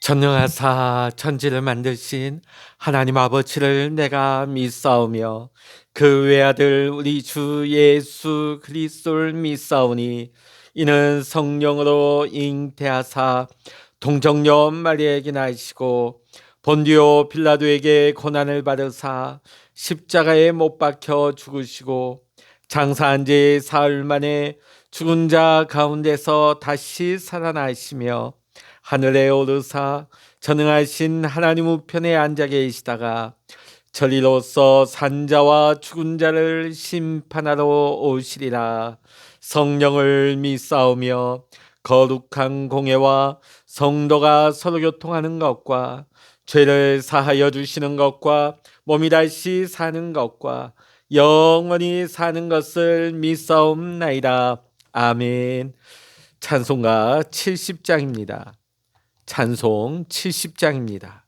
전능하사 천지를 만드신 하나님 아버지를 내가 믿사오며 그 외아들 우리 주 예수 그리스도를 믿사오니 이는 성령으로 잉태하사 동정녀 마리아에게 나시고 본디오 빌라도에게 고난을 받으사 십자가에 못 박혀 죽으시고 장사한 지 사흘 만에 죽은 자 가운데서 다시 살아나시며 하늘에 오르사 전능하신 하나님 우편에 앉아 계시다가 저리로서 산자와 죽은 자를 심판하러 오시리라. 성령을 믿사오며 거룩한 공예와 성도가 서로 교통하는 것과 죄를 사하여 주시는 것과 몸이 다시 사는 것과 영원히 사는 것을 믿사옵나이다. 아멘. 찬송가 70장입니다. 찬송 70장입니다.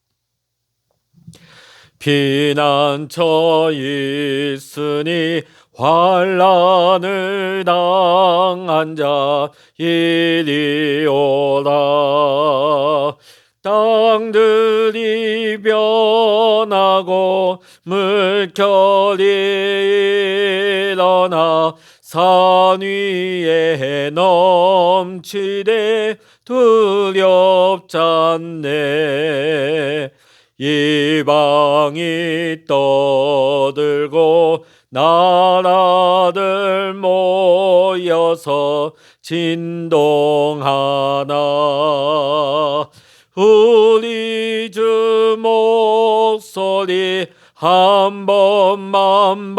피난처 있으니 환난을 당한 자 이리 오라. 땅들이 변하고 물결이 일어나 산 위에 넘치되 두렵잖네. 이방이 떠들고 나라들 모여서 진동하나. 우리 주 목소리 한 번만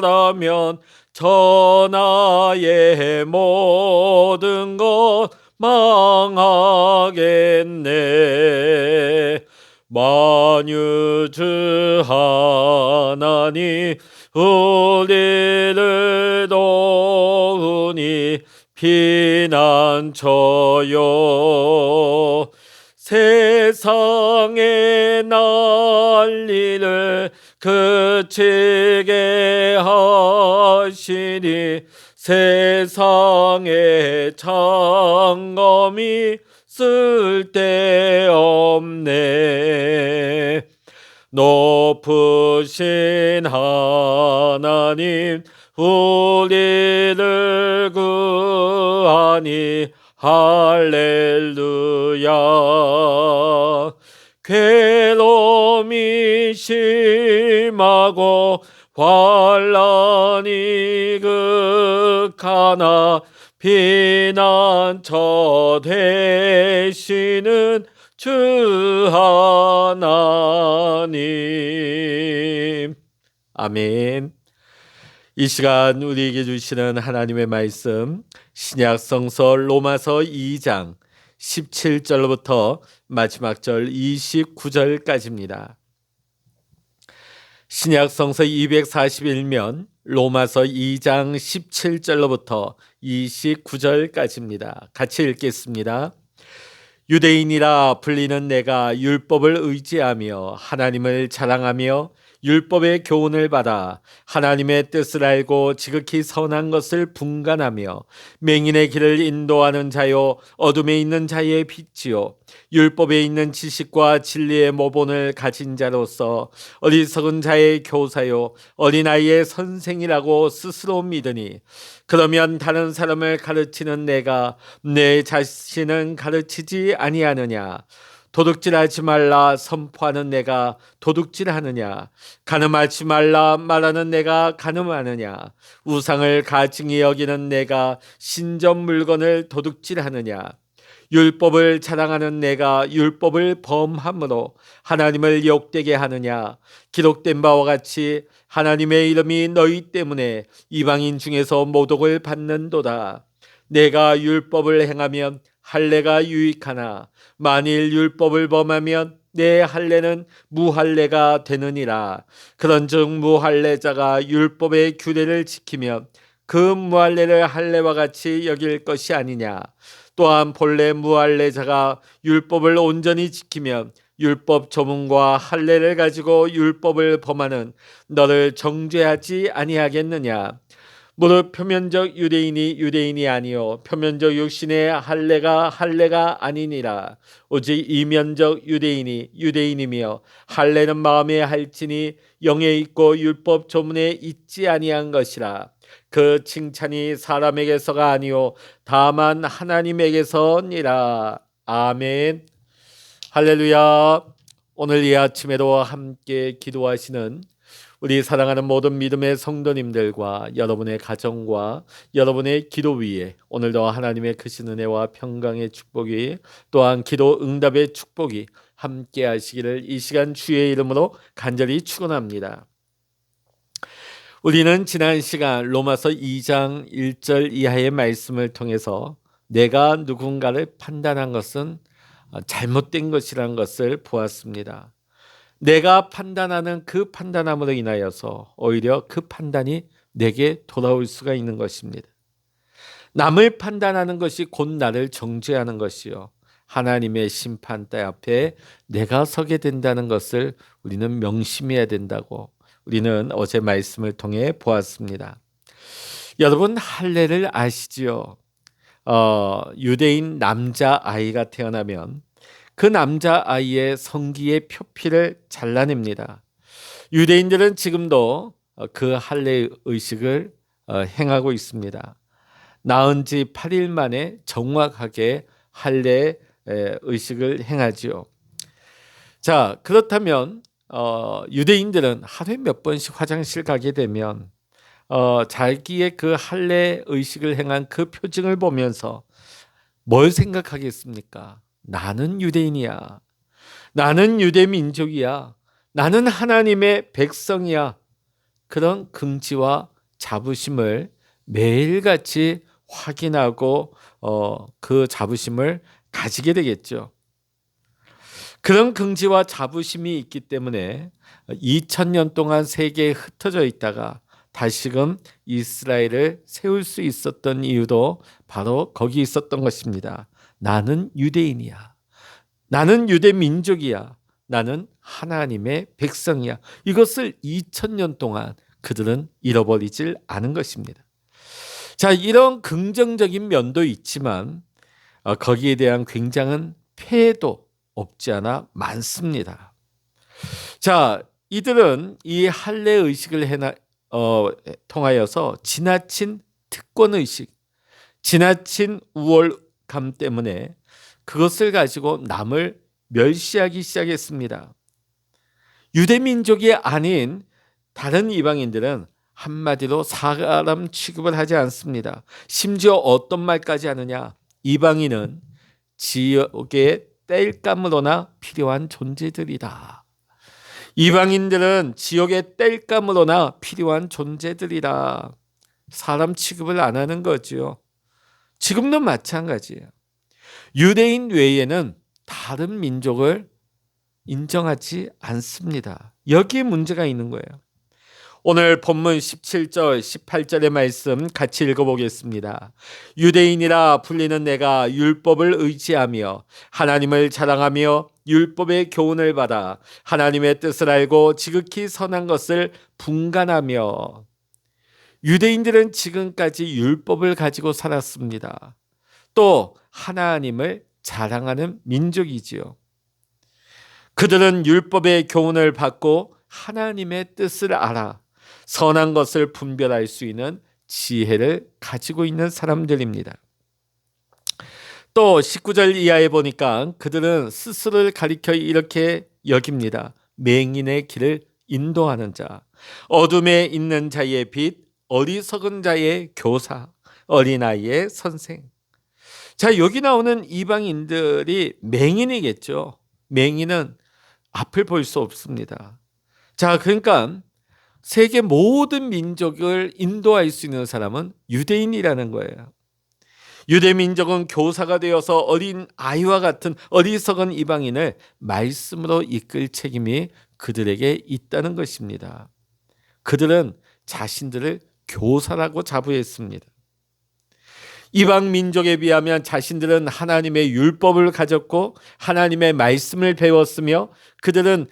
말하면 천하의 모든 것 망하겠네. 만유주 하나님 우리를 도우니 피난처요. 세상의 난리를 그치게 하시니 세상의 장엄이 쓸데없네. 높으신 하나님 우리를 구하니 할렐루야. 괴로움이 심하고 환난이 극하나 피난처 되시는 주 하나님. 아멘. 이 시간 우리에게 주시는 하나님의 말씀 신약 성서 로마서 2장 17절부터 마지막 절 29절까지입니다. 신약 성서 241면 로마서 2장 17절로부터 29절까지입니다. 같이 읽겠습니다. 유대인이라 불리는 내가 율법을 의지하며 하나님을 자랑하며 율법의 교훈을 받아 하나님의 뜻을 알고 지극히 선한 것을 분간하며 맹인의 길을 인도하는 자요 어둠에 있는 자의 빛이요 율법에 있는 지식과 진리의 모본을 가진 자로서 어리석은 자의 교사요 어린아이의 선생이라고 스스로 믿으니 그러면 다른 사람을 가르치는 내가 내 자신은 가르치지 아니하느냐. 도둑질하지 말라 선포하는 내가 도둑질하느냐. 간음하지 말라 말하는 내가 간음하느냐. 우상을 가증히 여기는 내가 신전 물건을 도둑질하느냐. 율법을 자랑하는 내가 율법을 범함으로 하나님을 욕되게 하느냐. 기록된 바와 같이 하나님의 이름이 너희 때문에 이방인 중에서 모독을 받는도다. 내가 율법을 행하면 할례가 유익하나 만일 율법을 범하면 내 할례는 무할례가 되느니라. 그런즉 무할례자가 율법의 규례를 지키면 그 무할례를 할례와 같이 여길 것이 아니냐. 또한 본래 무할례자가 율법을 온전히 지키면 율법 조문과 할례를 가지고 율법을 범하는 너를 정죄하지 아니하겠느냐. 무릇 표면적 유대인이 유대인이 아니요 표면적 육신의 할례가 아니니라. 오직 이면적 유대인이 유대인이며 할례는 마음에 할지니 영에 있고 율법 조문에 있지 아니한 것이라. 그 칭찬이 사람에게서가 아니요 다만 하나님에게서니라. 아멘. 할렐루야. 오늘 이 아침에도 함께 기도하시는 우리 사랑하는 모든 믿음의 성도님들과 여러분의 가정과 여러분의 기도 위에 오늘도 하나님의 크신 은혜와 평강의 축복이 또한 기도 응답의 축복이 함께 하시기를 이 시간 주의 이름으로 간절히 축원합니다. 우리는 지난 시간 로마서 2장 1절 이하의 말씀을 통해서 내가 누군가를 판단한 것은 잘못된 것이라는 것을 보았습니다. 내가 판단하는 그 판단함으로 인하여서 오히려 그 판단이 내게 돌아올 수가 있는 것입니다. 남을 판단하는 것이 곧 나를 정죄하는 것이요 하나님의 심판대 앞에 내가 서게 된다는 것을 우리는 명심해야 된다고 우리는 어제 말씀을 통해 보았습니다. 여러분 할례를 아시지요? 유대인 남자 아이가 태어나면 그 남자 아이의 성기의 표피를 잘라냅니다. 유대인들은 지금도 그 할례 의식을 행하고 있습니다. 낳은 지 8일 만에 정확하게 할례 의식을 행하지요. 자, 그렇다면 유대인들은 하루에 몇 번씩 화장실 가게 되면 자기의 그 할례 의식을 행한 그 표징을 보면서 뭘 생각하겠습니까? 나는 유대인이야. 나는 유대 민족이야. 나는 하나님의 백성이야. 그런 긍지와 자부심을 매일같이 확인하고 그 자부심을 가지게 되겠죠. 그런 긍지와 자부심이 있기 때문에 2000년 동안 세계에 흩어져 있다가 다시금 이스라엘을 세울 수 있었던 이유도 바로 거기 있었던 것입니다. 나는 유대인이야. 나는 유대 민족이야. 나는 하나님의 백성이야. 이것을 2000년 동안 그들은 잃어버리질 않은 것입니다. 자, 이런 긍정적인 면도 있지만 거기에 대한 굉장한 폐해도 없지 않아 많습니다. 자, 이들은 이 할례 의식을 통하여서 지나친 특권 의식, 지나친 우월감 때문에 그것을 가지고 남을 멸시하기 시작했습니다. 유대 민족이 아닌 다른 이방인들은 한마디로 사람 취급을 하지 않습니다. 심지어 어떤 말까지 하느냐? 이방인은 지역의 땔감으로나 필요한 존재들이다. 이방인들은 지역의 땔감으로나 필요한 존재들이다. 사람 취급을 안 하는 거죠. 지금도 마찬가지예요. 유대인 외에는 다른 민족을 인정하지 않습니다. 여기에 문제가 있는 거예요. 오늘 본문 17절, 18절의 말씀 같이 읽어보겠습니다. 유대인이라 불리는 내가 율법을 의지하며 하나님을 자랑하며 율법의 교훈을 받아 하나님의 뜻을 알고 지극히 선한 것을 분간하며. 유대인들은 지금까지 율법을 가지고 살았습니다. 또 하나님을 자랑하는 민족이지요. 그들은 율법의 교훈을 받고 하나님의 뜻을 알아 선한 것을 분별할 수 있는 지혜를 가지고 있는 사람들입니다. 또 19절 이하에 보니까 그들은 스스로를 가리켜 이렇게 여깁니다. 맹인의 길을 인도하는 자, 어둠에 있는 자의 빛, 어리석은 자의 교사, 어린아이의 선생. 자, 여기 나오는 이방인들이 맹인이겠죠. 맹인은 앞을 볼 수 없습니다. 자, 그러니까 세계 모든 민족을 인도할 수 있는 사람은 유대인이라는 거예요. 유대 민족은 교사가 되어서 어린 아이와 같은 어리석은 이방인을 말씀으로 이끌 책임이 그들에게 있다는 것입니다. 그들은 자신들을 교사라고 자부했습니다. 이방 민족에 비하면 자신들은 하나님의 율법을 가졌고 하나님의 말씀을 배웠으며 그들은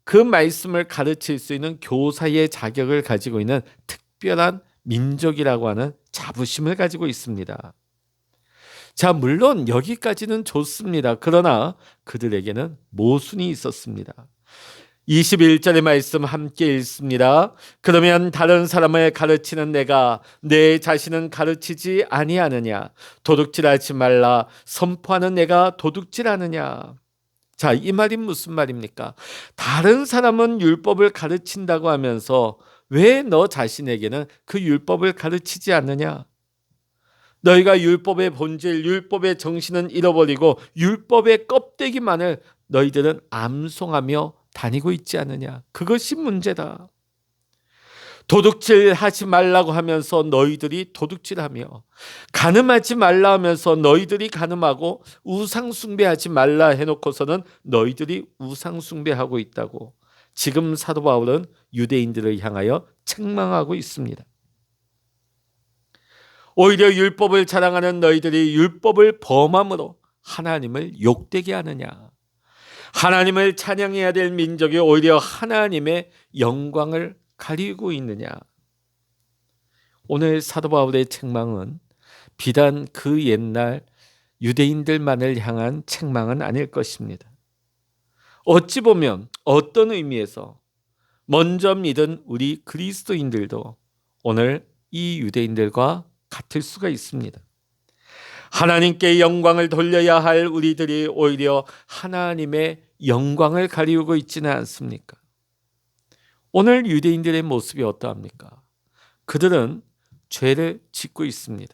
그 말씀을 가르칠 수 있는 교사의 자격을 가지고 있는 특별한 민족이라고 하는 자부심을 가지고 있습니다. 자, 물론 여기까지는 좋습니다. 그러나 그들에게는 모순이 있었습니다. 21절의 말씀 함께 읽습니다. 그러면 다른 사람을 가르치는 내가 내 자신은 가르치지 아니하느냐? 도둑질하지 말라 선포하는 내가 도둑질하느냐? 자, 이 말이 무슨 말입니까? 다른 사람은 율법을 가르친다고 하면서 왜 너 자신에게는 그 율법을 가르치지 않느냐? 너희가 율법의 본질, 율법의 정신은 잃어버리고 율법의 껍데기만을 너희들은 암송하며 다니고 있지 않느냐? 그것이 문제다. 도둑질 하지 말라고 하면서 너희들이 도둑질하며, 간음하지 말라 하면서 너희들이 간음하고, 우상 숭배하지 말라 해놓고서는 너희들이 우상 숭배하고 있다고 지금 사도 바울은 유대인들을 향하여 책망하고 있습니다. 오히려 율법을 자랑하는 너희들이 율법을 범함으로 하나님을 욕되게 하느냐? 하나님을 찬양해야 될 민족이 오히려 하나님의 영광을 가리고 있느냐? 오늘 사도 바울의 책망은 비단 그 옛날 유대인들만을 향한 책망은 아닐 것입니다. 어찌 보면 어떤 의미에서 먼저 믿은 우리 그리스도인들도 오늘 이 유대인들과 같을 수가 있습니다. 하나님께 영광을 돌려야 할 우리들이 오히려 하나님의 영광을 가리우고 있지는 않습니까? 오늘 유대인들의 모습이 어떠합니까? 그들은 죄를 짓고 있습니다.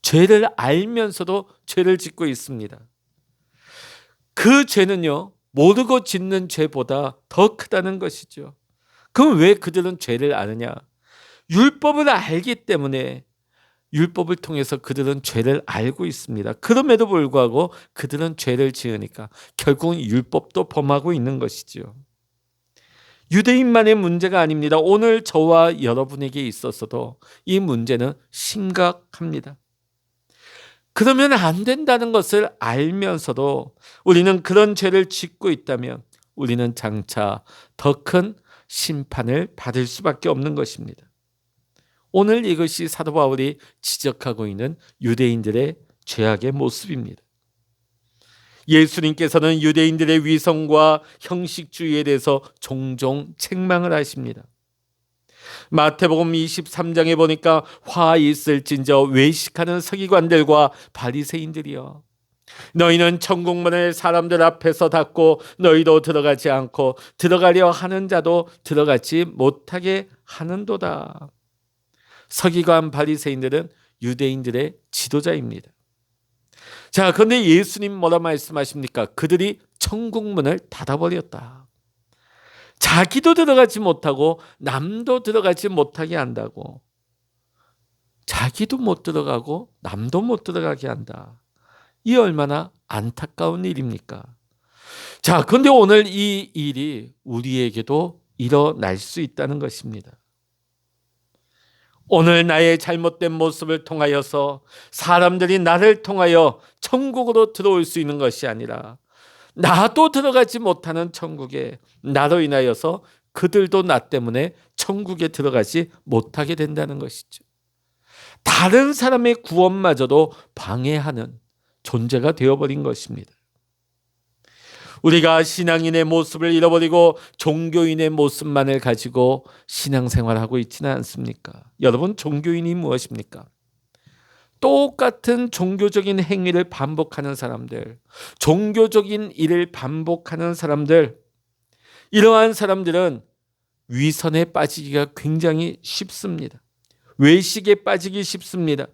죄를 알면서도 죄를 짓고 있습니다. 그 죄는요, 모르고 짓는 죄보다 더 크다는 것이죠. 그럼 왜 그들은 죄를 아느냐? 율법을 알기 때문에 율법을 통해서 그들은 죄를 알고 있습니다. 그럼에도 불구하고 그들은 죄를 지으니까 결국은 율법도 범하고 있는 것이죠. 유대인만의 문제가 아닙니다. 오늘 저와 여러분에게 있어서도 이 문제는 심각합니다. 그러면 안 된다는 것을 알면서도 우리는 그런 죄를 짓고 있다면 우리는 장차 더 큰 심판을 받을 수밖에 없는 것입니다. 오늘 이것이 사도 바울이 지적하고 있는 유대인들의 죄악의 모습입니다. 예수님께서는 유대인들의 위선과 형식주의에 대해서 종종 책망을 하십니다. 마태복음 23장에 보니까 화 있을진저 외식하는 서기관들과 바리새인들이여, 너희는 천국문을 사람들 앞에서 닫고 너희도 들어가지 않고 들어가려 하는 자도 들어가지 못하게 하는도다. 서기관 바리새인들은 유대인들의 지도자입니다. 자, 그런데 예수님 뭐라 말씀하십니까? 그들이 천국문을 닫아버렸다. 자기도 들어가지 못하고 남도 들어가지 못하게 한다고. 자기도 못 들어가고 남도 못 들어가게 한다. 이 얼마나 안타까운 일입니까? 자, 그런데 오늘 이 일이 우리에게도 일어날 수 있다는 것입니다. 오늘 나의 잘못된 모습을 통하여서 사람들이 나를 통하여 천국으로 들어올 수 있는 것이 아니라 나도 들어가지 못하는 천국에 나로 인하여서 그들도 나 때문에 천국에 들어가지 못하게 된다는 것이죠. 다른 사람의 구원마저도 방해하는 존재가 되어버린 것입니다. 우리가 신앙인의 모습을 잃어버리고 종교인의 모습만을 가지고 신앙생활하고 있지는 않습니까? 여러분, 종교인이 무엇입니까? 똑같은 종교적인 행위를 반복하는 사람들, 종교적인 일을 반복하는 사람들, 이러한 사람들은 위선에 빠지기가 굉장히 쉽습니다. 외식에 빠지기 쉽습니다.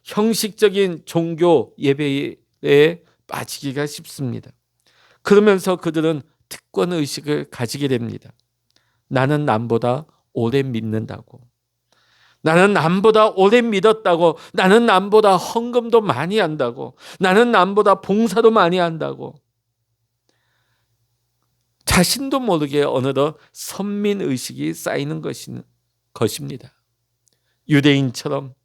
형식적인 종교 예배에 빠지기가 쉽습니다. 그러면서 그들은 특권의식을 가지게 됩니다. 나는 남보다 오래 믿는다고. 나는 남보다 오래 믿었다고. 나는 남보다 헌금도 많이 한다고. 나는 남보다 봉사도 많이 한다고. 자신도 모르게 어느덧 선민의식이 쌓이는 것입니다. 유대인처럼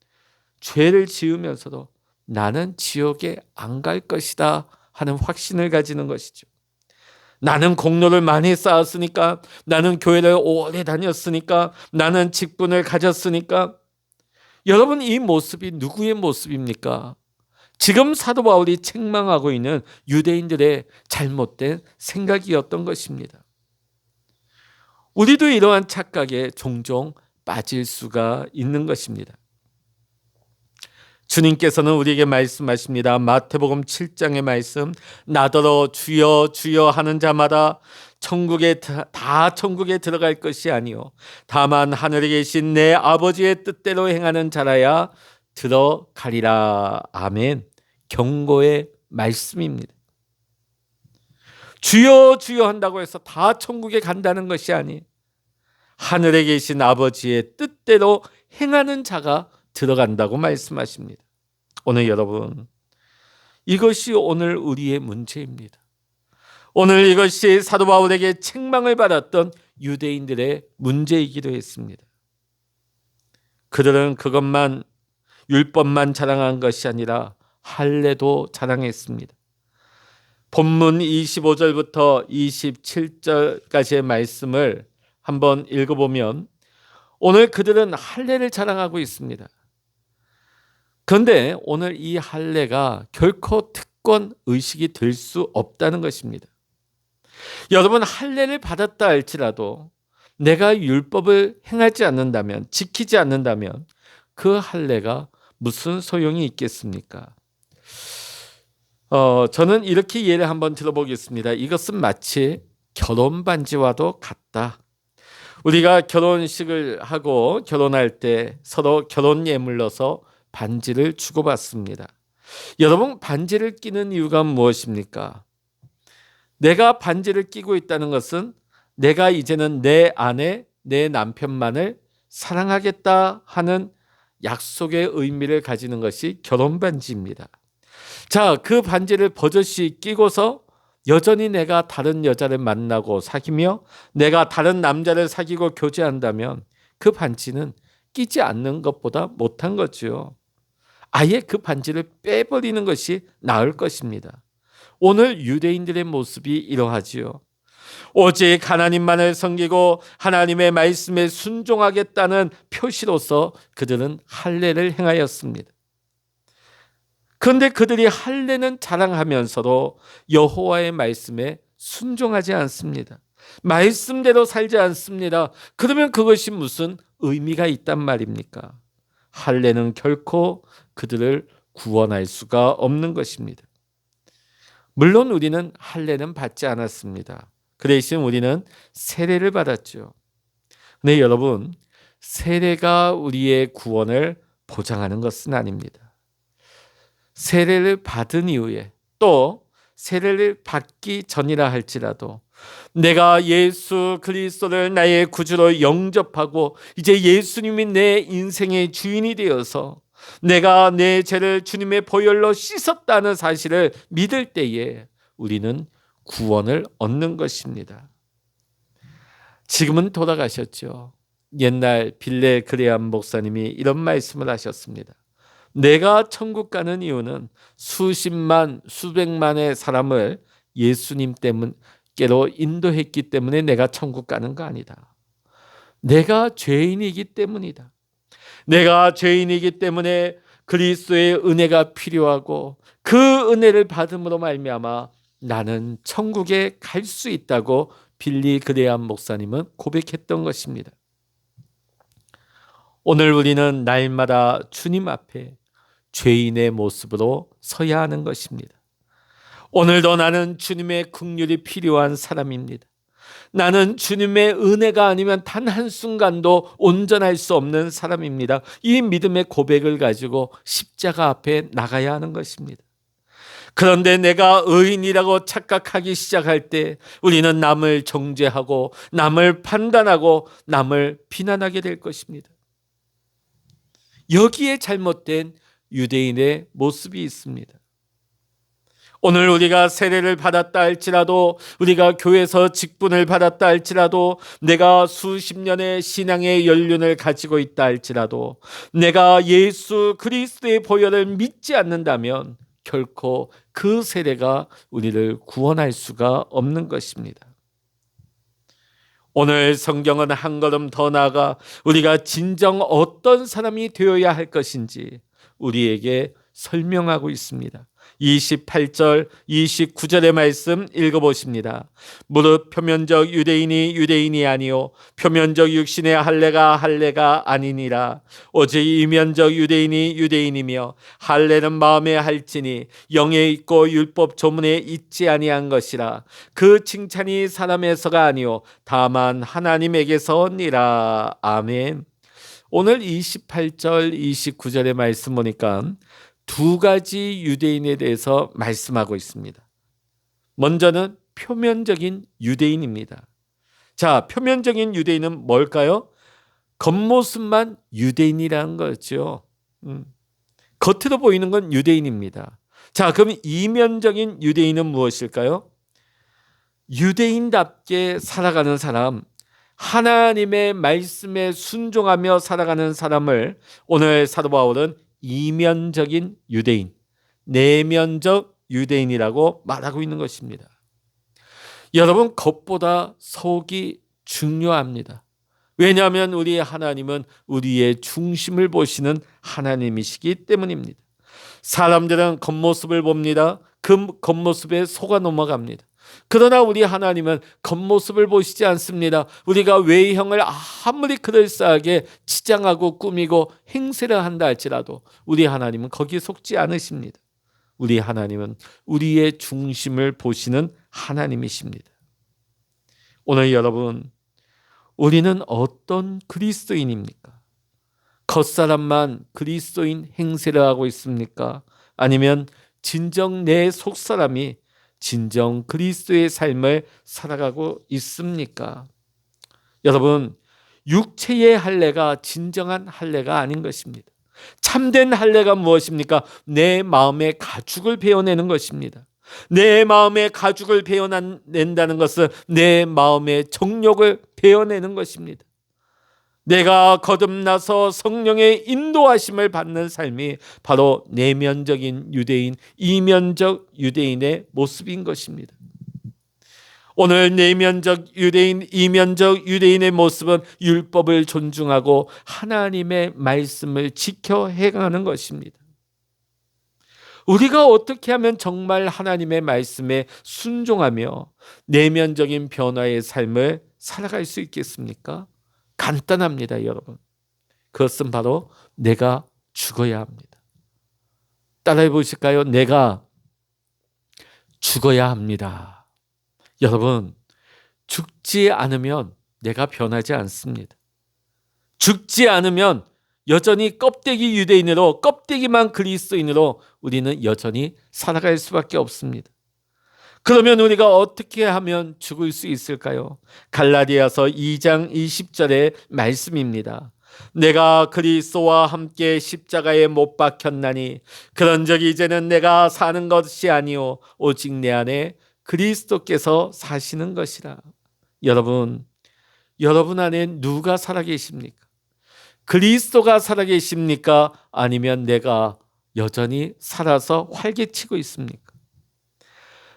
죄를 지으면서도 나는 지옥에 안 갈 것이다 하는 확신을 가지는 것이죠. 나는 공로를 많이 쌓았으니까, 나는 교회를 오래 다녔으니까, 나는 직분을 가졌으니까. 여러분, 이 모습이 누구의 모습입니까? 지금 사도 바울이 책망하고 있는 유대인들의 잘못된 생각이었던 것입니다. 우리도 이러한 착각에 종종 빠질 수가 있는 것입니다. 주님께서는 우리에게 말씀하십니다. 마태복음 7장의 말씀, 나더러 주여 주여 하는 자마다 천국에 들어갈 것이 아니요 다만 하늘에 계신 내 아버지의 뜻대로 행하는 자라야 들어가리라. 아멘. 경고의 말씀입니다. 주여 주여 한다고 해서 다 천국에 간다는 것이 아니, 하늘에 계신 아버지의 뜻대로 행하는 자가 들어간다고 말씀하십니다. 오늘 여러분, 이것이 오늘 우리의 문제입니다. 오늘 이것이 사도 바울에게 책망을 받았던 유대인들의 문제이기도 했습니다. 그들은 그것만, 율법만 자랑한 것이 아니라 할례도 자랑했습니다. 본문 25절부터 27절까지의 말씀을 한번 읽어보면 오늘 그들은 할례를 자랑하고 있습니다. 그런데 오늘 이 할례가 결코 특권 의식이 될 수 없다는 것입니다. 여러분, 할례를 받았다 할지라도 내가 율법을 행하지 않는다면, 지키지 않는다면 그 할례가 무슨 소용이 있겠습니까? 저는 이렇게 예를 한번 들어보겠습니다. 이것은 마치 결혼 반지와도 같다. 우리가 결혼식을 하고 결혼할 때 서로 결혼 예물로서 반지를 주고받습니다. 여러분, 반지를 끼는 이유가 무엇입니까? 내가 반지를 끼고 있다는 것은 내가 이제는 내 아내, 내 남편만을 사랑하겠다 하는 약속의 의미를 가지는 것이 결혼 반지입니다. 자, 그 반지를 버젓이 끼고서 여전히 내가 다른 여자를 만나고 사귀며 내가 다른 남자를 사귀고 교제한다면 그 반지는 끼지 않는 것보다 못한 거죠. 아예 그 반지를 빼버리는 것이 나을 것입니다. 오늘 유대인들의 모습이 이러하지요. 오직 하나님만을 섬기고 하나님의 말씀에 순종하겠다는 표시로서 그들은 할례를 행하였습니다. 그런데 그들이 할례는 자랑하면서도 여호와의 말씀에 순종하지 않습니다. 말씀대로 살지 않습니다. 그러면 그것이 무슨 의미가 있단 말입니까? 할례는 결코 그들을 구원할 수가 없는 것입니다. 물론 우리는 할례는 받지 않았습니다. 그 대신 우리는 세례를 받았죠. 근데 여러분, 세례가 우리의 구원을 보장하는 것은 아닙니다. 세례를 받은 이후에, 또 세례를 받기 전이라 할지라도 내가 예수 그리스도를 나의 구주로 영접하고 이제 예수님이 내 인생의 주인이 되어서 내가 내 죄를 주님의 보혈로 씻었다는 사실을 믿을 때에 우리는 구원을 얻는 것입니다. 지금은 돌아가셨죠. 옛날 빌레 그레암 목사님이 이런 말씀을 하셨습니다. 내가 천국 가는 이유는 수십만, 수백만의 사람을 예수님 때문께로 인도했기 때문에 내가 천국 가는 거 아니다. 내가 죄인이기 때문이다. 내가 죄인이기 때문에 그리스도의 은혜가 필요하고 그 은혜를 받음으로 말미암아 나는 천국에 갈 수 있다고 빌리 그레암 목사님은 고백했던 것입니다. 오늘 우리는 날마다 주님 앞에 죄인의 모습으로 서야 하는 것입니다. 오늘도 나는 주님의 긍휼이 필요한 사람입니다. 나는 주님의 은혜가 아니면 단 한순간도 온전할 수 없는 사람입니다. 이 믿음의 고백을 가지고 십자가 앞에 나가야 하는 것입니다. 그런데 내가 의인이라고 착각하기 시작할 때 우리는 남을 정죄하고 남을 판단하고 남을 비난하게 될 것입니다. 여기에 잘못된 유대인의 모습이 있습니다. 오늘 우리가 세례를 받았다 할지라도, 우리가 교회에서 직분을 받았다 할지라도, 내가 수십 년의 신앙의 연륜을 가지고 있다 할지라도, 내가 예수 그리스도의 보혈을 믿지 않는다면 결코 그 세례가 우리를 구원할 수가 없는 것입니다. 오늘 성경은 한 걸음 더 나아가 우리가 진정 어떤 사람이 되어야 할 것인지 우리에게 설명하고 있습니다. 28절, 29절의 말씀 읽어보십니다. 무릇 표면적 유대인이 유대인이 아니요 표면적 육신의 할례가 아니니라. 오직 이면적 유대인이 유대인이며 할례는 마음에 할지니 영에 있고 율법 조문에 있지 아니한 것이라. 그 칭찬이 사람에서가 아니요 다만 하나님에게서니라. 아멘. 오늘 28절, 29절의 말씀 보니까 두 가지 유대인에 대해서 말씀하고 있습니다. 먼저는 표면적인 유대인입니다. 자, 표면적인 유대인은 뭘까요? 겉모습만 유대인이라는 거죠. 겉으로 보이는 건 유대인입니다. 자, 그럼 이면적인 유대인은 무엇일까요? 유대인답게 살아가는 사람, 하나님의 말씀에 순종하며 살아가는 사람을 오늘 사도 바울은 이면적인 유대인, 내면적 유대인이라고 말하고 있는 것입니다. 여러분, 겉보다 속이 중요합니다. 왜냐하면 우리 하나님은 우리의 중심을 보시는 하나님이시기 때문입니다. 사람들은 겉모습을 봅니다. 그 겉모습에 속아 넘어갑니다. 그러나 우리 하나님은 겉모습을 보시지 않습니다. 우리가 외형을 아무리 그럴싸하게 치장하고 꾸미고 행세를 한다 할지라도 우리 하나님은 거기에 속지 않으십니다. 우리 하나님은 우리의 중심을 보시는 하나님이십니다. 오늘 여러분, 우리는 어떤 그리스도인입니까? 겉사람만 그리스도인 행세를 하고 있습니까? 아니면 진정 내 속사람이 진정 그리스도의 삶을 살아가고 있습니까? 여러분, 육체의 할례가 진정한 할례가 아닌 것입니다. 참된 할례가 무엇입니까? 내 마음의 가죽을 베어내는 것입니다. 내 마음의 가죽을 베어낸다는 것은 내 마음의 정욕을 베어내는 것입니다. 내가 거듭나서 성령의 인도하심을 받는 삶이 바로 내면적인 유대인, 이면적 유대인의 모습인 것입니다. 오늘 내면적 유대인, 이면적 유대인의 모습은 율법을 존중하고 하나님의 말씀을 지켜 행하는 것입니다. 우리가 어떻게 하면 정말 하나님의 말씀에 순종하며 내면적인 변화의 삶을 살아갈 수 있겠습니까? 간단합니다, 여러분. 그것은 바로 내가 죽어야 합니다. 따라해 보실까요? 내가 죽어야 합니다. 여러분, 죽지 않으면 내가 변하지 않습니다. 죽지 않으면 여전히 껍데기 유대인으로, 껍데기만 그리스도인으로 우리는 여전히 살아갈 수밖에 없습니다. 그러면 우리가 어떻게 하면 죽을 수 있을까요? 갈라디아서 2장 20절의 말씀입니다. 내가 그리스도와 함께 십자가에 못 박혔나니 그런즉 이제는 내가 사는 것이 아니요 오직 내 안에 그리스도께서 사시는 것이라. 여러분 안에 누가 살아계십니까? 그리스도가 살아계십니까? 아니면 내가 여전히 살아서 활개치고 있습니까?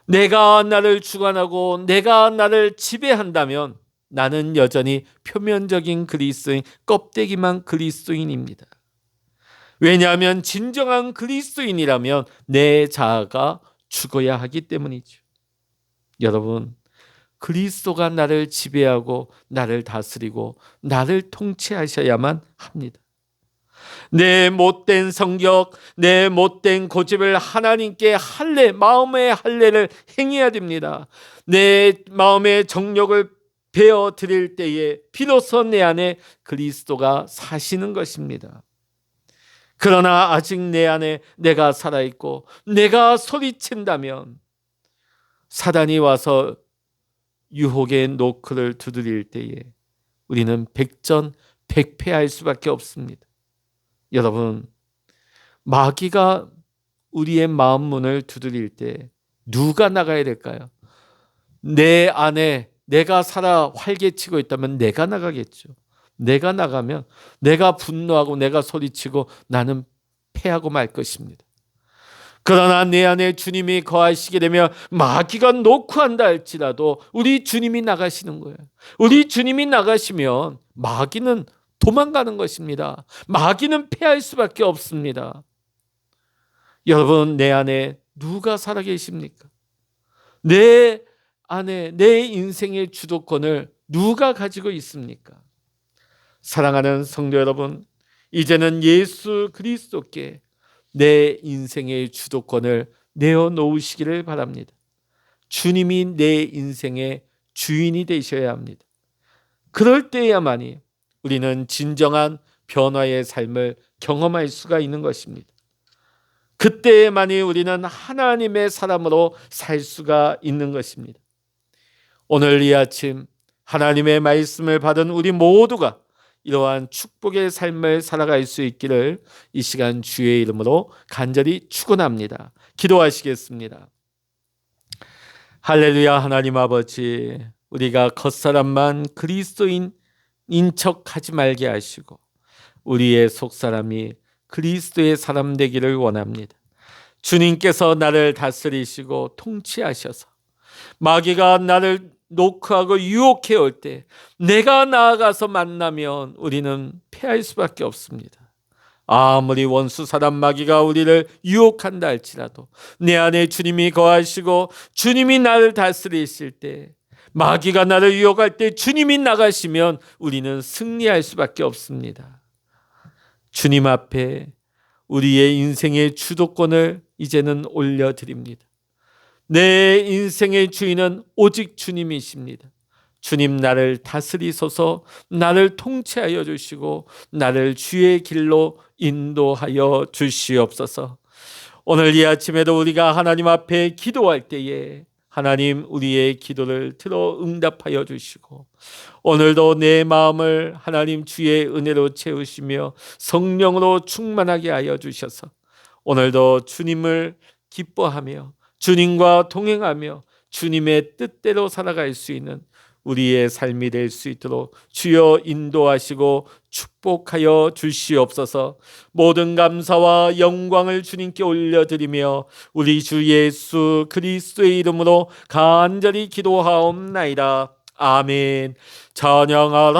내가 나를 주관하고 내가 나를 지배한다면 나는 여전히 표면적인 그리스도인, 껍데기만 그리스도인입니다. 왜냐하면 진정한 그리스도인이라면 내 자아가 죽어야 하기 때문이죠. 여러분, 그리스도가 나를 지배하고 나를 다스리고 나를 통치하셔야만 합니다. 내 못된 성격, 내 못된 고집을 하나님께 마음의 할례를 행해야 됩니다. 내 마음의 정욕을 베어 드릴 때에 비로소 내 안에 그리스도가 사시는 것입니다. 그러나 아직 내 안에 내가 살아있고 내가 소리친다면 사단이 와서 유혹의 노크를 두드릴 때에 우리는 백전백패할 수밖에 없습니다. 여러분, 마귀가 우리의 마음 문을 두드릴 때 누가 나가야 될까요? 내 안에 내가 살아 활개치고 있다면 내가 나가겠죠. 내가 나가면 내가 분노하고 내가 소리치고 나는 패하고 말 것입니다. 그러나 내 안에 주님이 거하시게 되면 마귀가 노크한다 할지라도 우리 주님이 나가시는 거예요. 우리 주님이 나가시면 마귀는 도망가는 것입니다. 마귀는 패할 수밖에 없습니다. 여러분, 내 안에 누가 살아계십니까? 내 안에 내 인생의 주도권을 누가 가지고 있습니까? 사랑하는 성도 여러분, 이제는 예수 그리스도께 내 인생의 주도권을 내어놓으시기를 바랍니다. 주님이 내 인생의 주인이 되셔야 합니다. 그럴 때야만이 우리는 진정한 변화의 삶을 경험할 수가 있는 것입니다. 그때에만이 우리는 하나님의 사람으로 살 수가 있는 것입니다. 오늘 이 아침 하나님의 말씀을 받은 우리 모두가 이러한 축복의 삶을 살아갈 수 있기를 이 시간 주의 이름으로 간절히 축원합니다. 기도하시겠습니다. 할렐루야. 하나님 아버지, 우리가 겉사람만 그리스도인인 척하지 말게 하시고 우리의 속사람이 그리스도의 사람 되기를 원합니다. 주님께서 나를 다스리시고 통치하셔서 마귀가 나를 노크하고 유혹해 올 때 내가 나아가서 만나면 우리는 패할 수밖에 없습니다. 아무리 원수 사람 마귀가 우리를 유혹한다 할지라도 내 안에 주님이 거하시고 주님이 나를 다스리실 때, 마귀가 나를 유혹할 때 주님이 나가시면 우리는 승리할 수밖에 없습니다. 주님 앞에 우리의 인생의 주도권을 이제는 올려드립니다. 내 인생의 주인은 오직 주님이십니다. 주님, 나를 다스리소서, 나를 통치하여 주시고 나를 주의 길로 인도하여 주시옵소서. 오늘 이 아침에도 우리가 하나님 앞에 기도할 때에 하나님 우리의 기도를 들어 응답하여 주시고 오늘도 내 마음을 하나님 주의 은혜로 채우시며 성령으로 충만하게 하여 주셔서 오늘도 주님을 기뻐하며 주님과 동행하며 주님의 뜻대로 살아갈 수 있는 우리의 삶이 될 수 있도록 주여 인도하시고 축복하여 주시옵소서. 모든 감사와 영광을 주님께 올려드리며 우리 주 예수 그리스도의 이름으로 간절히 기도하옵나이다. 아멘. 찬양하라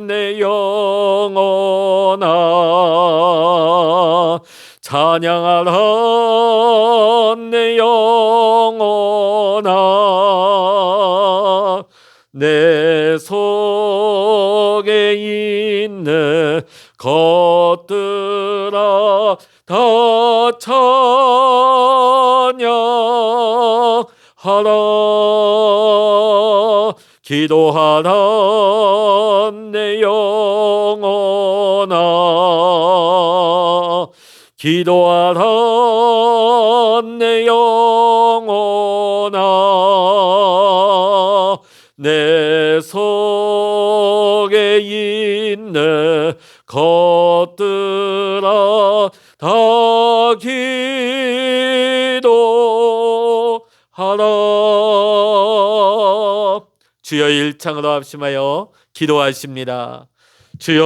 내 영혼아, 찬양하라 내 영혼아, 내 속에 있는 것들아 다 찬양하라. 기도하라 내 영혼아, 기도하라 내 영혼아, 내 속에 있는 것들아 다 기도하라. 주여 일창으로 합심하여 기도하십니다. 주여